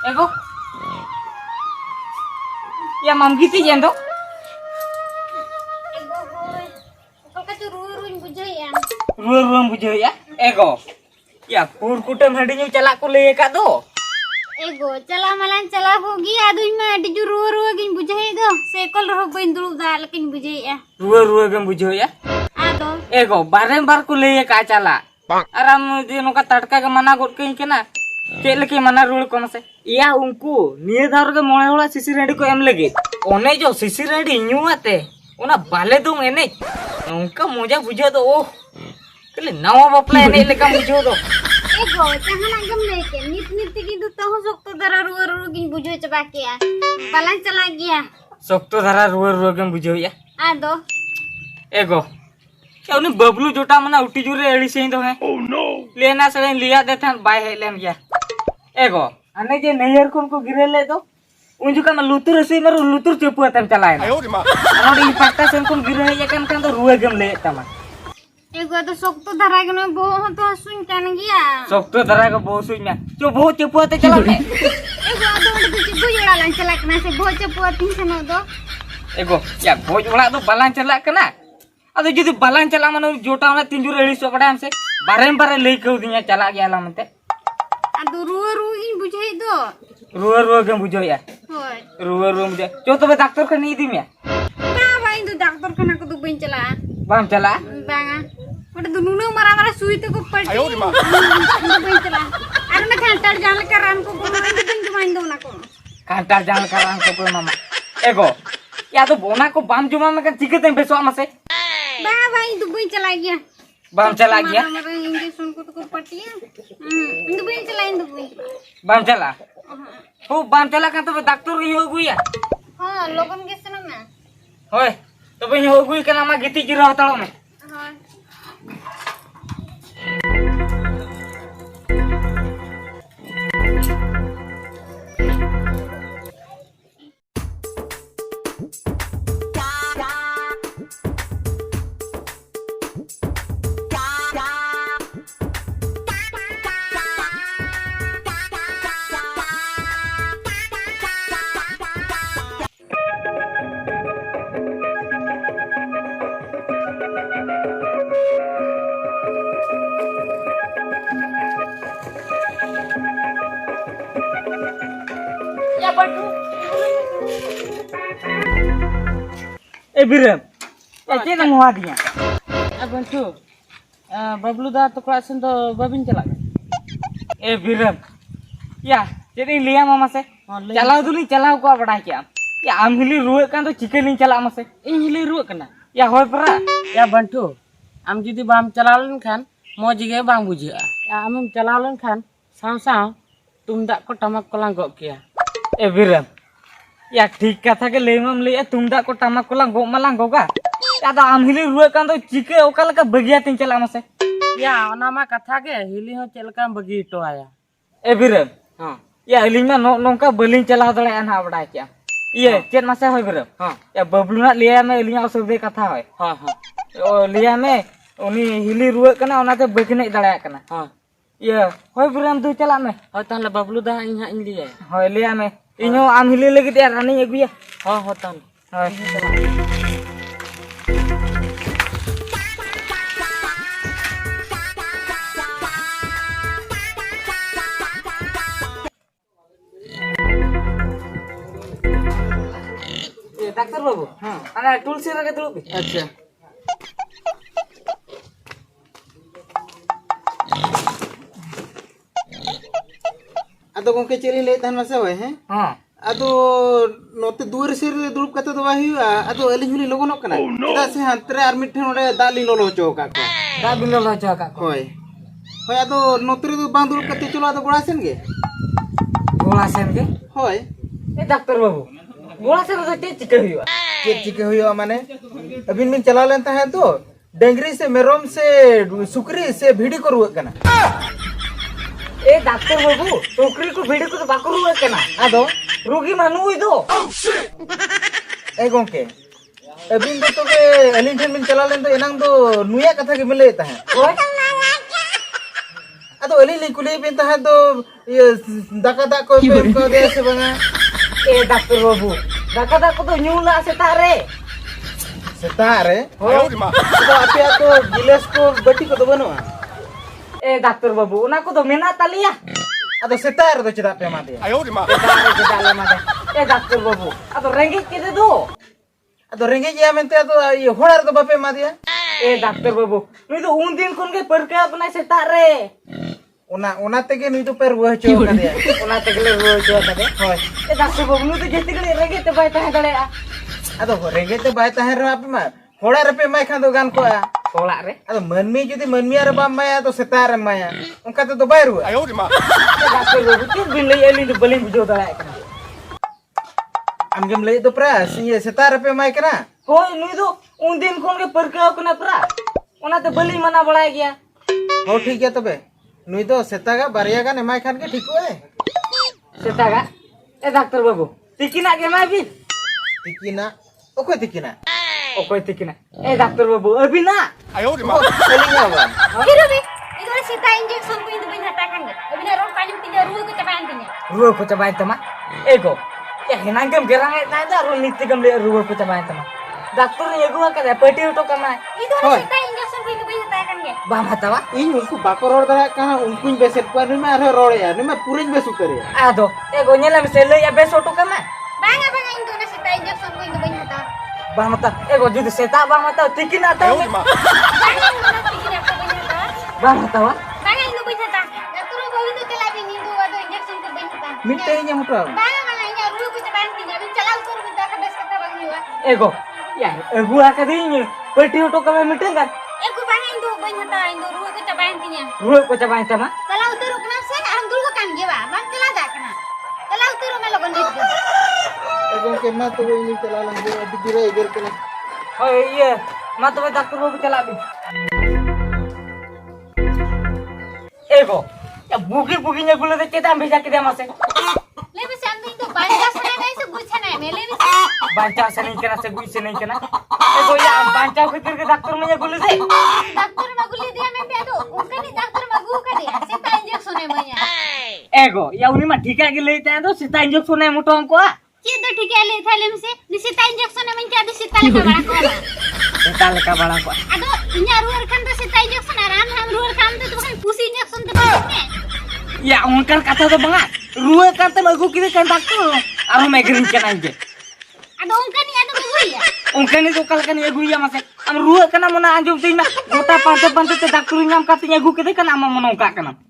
Ego. Ya mam gitu jendo. Ego boy. Kau kacau ruang bujai ya. Ruang bujai ya. Ego. Ya pur kutem hadinya calak ku le ka do. Ego cala malan cala hogi aduh mah di ruang gin bujai do. Sekol roh bain dulu dah lekin bujai ya. Ruang bujai ya. Aduh. Ego bareng-bar ku le ka cala. Aram di noka tatka ke mana got ke kena. Cek lagi mana rule ko mase. Iya unku niye dhar ke mone hola sisir ready ko em lagi. One jo sisir ready nyuate. Ona bale dong ene. Unka moja bujau do oh. Kali nawa bapla ene leka bujau do. Ego jangan agam leke. Nit gitu tahu sok tu darah ruang gin bujai coba ya. Balan cala ya. Sok to dhara ruang bujau ya. Aduh. Ego. क्या उन्हें बबलू जोटा मना उठी जुरे एड़ी से तो है लेना सड़े लिया देते हैं बाय है लेन गया एगो अने जे नैयर को उनको गिरे ले तो उन जो का मैं लुतुर से मर लुतुर चुप हुआ तम चलाए ना और ये पक्का से उनको गिरे है ये kan तो रुए गम ले तमा Ego तो sok tu darah gin boh tu sun kan gya. sok to धरा का बहुत सुई में जो बहुत चुप हुआ चला ले Ego aduh tu cipu jola lan celak na se boh cepu ting seno do. एगो या बहुत बड़ा तो बालान चला कना अदो जुदी बालान चला मनो जोटा ना तिंजुर एड़ी सो पड़ा हमसे बारे ले के दिया चला गया ला मनते Aduh ruang gin bujai do. रुआ के बुझो या Hoi. रुआ मुझे जो तो डॉक्टर का नहीं दी मैं Nah, itu dokter kena aku tuh bencela. बाम चला Banga. Udah dunung marah-marah suwi tuh kupet. Ayo di mana? Bencela. Aku nak kantor jalan keran ku kemarin tuh pintu main dong aku. कांटा जान करान को कोई मामा एगो या तो बोना को बाम जुमा में kan चिके तें बेसो मसे Banga itu bencela gya. बाम चला गया Marah-marah injection ku tuh kupet ya. Itu bencela itu bencela. बाम चला हो बाम चला kan तो डॉक्टर ही हो गया हाँ लोगन के सुनो ना होय तो बे हो गई kana मा गिती जिरो हतलो में हाँ या बटू ए बिरम ए के ना मुहा दिया अब बंटू बबलू दा तो क्लास तो बबिन चला ए बिरम या जेनी लिया मामा से चलाओ दुली चलाओ को बड़ा क्या या आम हिली रुए kan तो चिके नहीं चला मसे इन हिली रुआ कना या होय परा या बंटू आम जुदी बाम चलाव लन खान मौज गे बांग बुझा आम चलाव लन खान साव साव तुमदा को टमक को लांग किया ए बिरम या ठीक कथा के लेमम ले तुमदा को टमक को लांग मलांग गोगा या तो आम हिली रुए kan तो चिके ओका लका बगिया तिन चला मसे या ओना मा कथा के हिली हो चलका बगी तो आया ए बिरम हां या अलिंग मा नोंका बलिंग चलाव दड़े ना बड़ा क्या ये चेत मासे होय बिरम हां या बबलू ना लिया में अलिंग असुबे कथा होय हां हां ओ लिया में उनी हिली रुए कना ओनाते बकने दड़ाया कना हां ये होय बिरम तू चला में हो ताले बबलू दा इन हा इन लिया होय लिया में इनो आम हिली लगी या रानी अगुया हां हो तान होय डॉक्टर बाबू हां अना तुलसी रगे दुलुबी अच्छा अदो गोंके चेली ले तहन मसे होय हैं हां अदो नोते दुर सिर दुरुब कते दो बाहिया अदो एलिन हुली लोगनोक कना चदा से हंतरे आर मिठे नोडे दाली लोलो होचो का को दा बिनो लो चका होय होय अदो नोतरे दो बांग दुरुब कते चलो अदो गोड़ा सेन गे गोला सेन के होय ए डॉक्टर बाबू गोला सेन तो टे चिके हुआ चेक चिके हुयो माने अबिन बिन चला लेन तहे तो डेंगरी से मेरोम से सुकरी से भिड़ी को रुए कना ए डॉक्टर बाबू टोकरी को भिड़ी को तो बाको रुए कना आदो रोगी मानु हुई दो ए गोंके अबिन दो तो के एलिन ठेन बिन चला लेन तो एनांग दो नुया कथा के मिले तहे ओए Aduh, ini kuliah pintar tuh, ya dak kau kau dia sebenarnya. Dokter babu. Daka tuh nyula setare. Setare. Oh, aduh api aku gilas ko beti ko tuh bano. Dokter babu, una ko tuh minat talia. Aduh setare tuh cedak pe mati. Setare kita lemate. Dokter babu. Aduh renggit kita tuh. Aduh ringgit ya mente aduh iya horar tuh bape mati ya. Dokter babu. Ini tuh undin kon ke perka apna setare. Una tege nu itu per buah coba kan ya. Una tegele ro jo tade. Hoi. Dokter babu nu tuh jeti gele renggit te bai tah dale. Aduh ringgit tuh baik taher apa mah. Horar pe mai kan tuh gan ko ya. Tolak re. Aduh manmi jadi manmi ar bam maya tuh setare maya. Ungka tuh bayar gua. Dokter babu tuh bin lay elin tuh beli bujo dale kan. Amgem lay itu pras, iya setare pe mai kena. Hoi nu tuh undin kon ke perka apna pra. Ona te beli mana bala gया. हो ठीक है तबे नुई तो सेतागा बारिया गान एमाय खान के ठीक है Setaga. Dokter babu. Tikina ke mai bin. तिकिना ओको तिकिना Okoy tikina. Dokter babu. Abina. सेलिंगा बा Hiru bi. Itu ada sita injection ko itu banyak takan deh. Abi na ron paling tiga ruh ko cabayan tinya. Ruwa ko cabayan tama. Ego. Ya hinangkem gerang na da ro nitigam le ruwa ko cabayan tama. Dokter ye gua kada peti uto kama. Itu ada sita injection ko itu banyak takan deh. Bam hatawa. इन उनको बाको road दरा कहां उनको बेसेट पर नुई में आरे road या नुई में पूरे बेस उतर या Ado. Ego nyelam sele ya beso to kama. Banga itu ada sita injection ko itu banyak takan. Bam hata. Ego judu seta bam hata tikina ta. Banga itu ada tiga ko banyak takan. Bam hatawa. Banga itu banyak takan. Dokter babu itu kelabi ni itu ada injection ko banyak takan. मिनटे nya मुट्रा Banga ini ruh ko cabayan tinya. Abi chalao tur kita ka bes kata bang jiwa. Ego. Ya gua kadin peti uto kama mitengan. Eko banga itu banyak takan. Itu ruh ko cabayan tinya. Ruwa ko cabayan tama. Chalao tur kena sen arang dulu kan jiwa. Bang chala dah kena. Chalao tur me logon dit. एगो के मा तो ini चला लंगे अभी दिरे इधर के Oh iya. Ma to dokter babu chala bin. Ego. Ya bugi-buginya gula de kita ambil sakit ya mas. Lebih santai itu banyak sana guys guchan है मैं lebih Banca se नहीं kena se gui se नहीं kena. Ego ya banca fikir ke dokter में gula de. Doctor मगुली दिया मैं भी तो उनका नहीं डॉक्टर मगु का दिया सीता इंजेक्शन है मैंने Ego ya uni mah ठीक है कि लेते हैं तो सीता इंजेक्शन है मुटो हमको. ये तो ठीक है ले था ले से नि सीता इंजेक्शन है मैं क्या तो सीता लेका बड़ा को Kita leka bala ko. अदो इन्या रुअर खान तो सीता इंजेक्शन आराम हम रुअर खान तो kan pusi इंजेक्शन तो बाने Ya ungkar kata to banga. Ruwe kata magu kita kan dokter. Aro megrin kena aja. अदो उनका नहीं अदो मगु या Ungkar ni to kal kan ya gui ya mas. Am ruwe kana mona anjum tina. Gota pante te dokter nyam katanya gu kita kan ama monongka kana.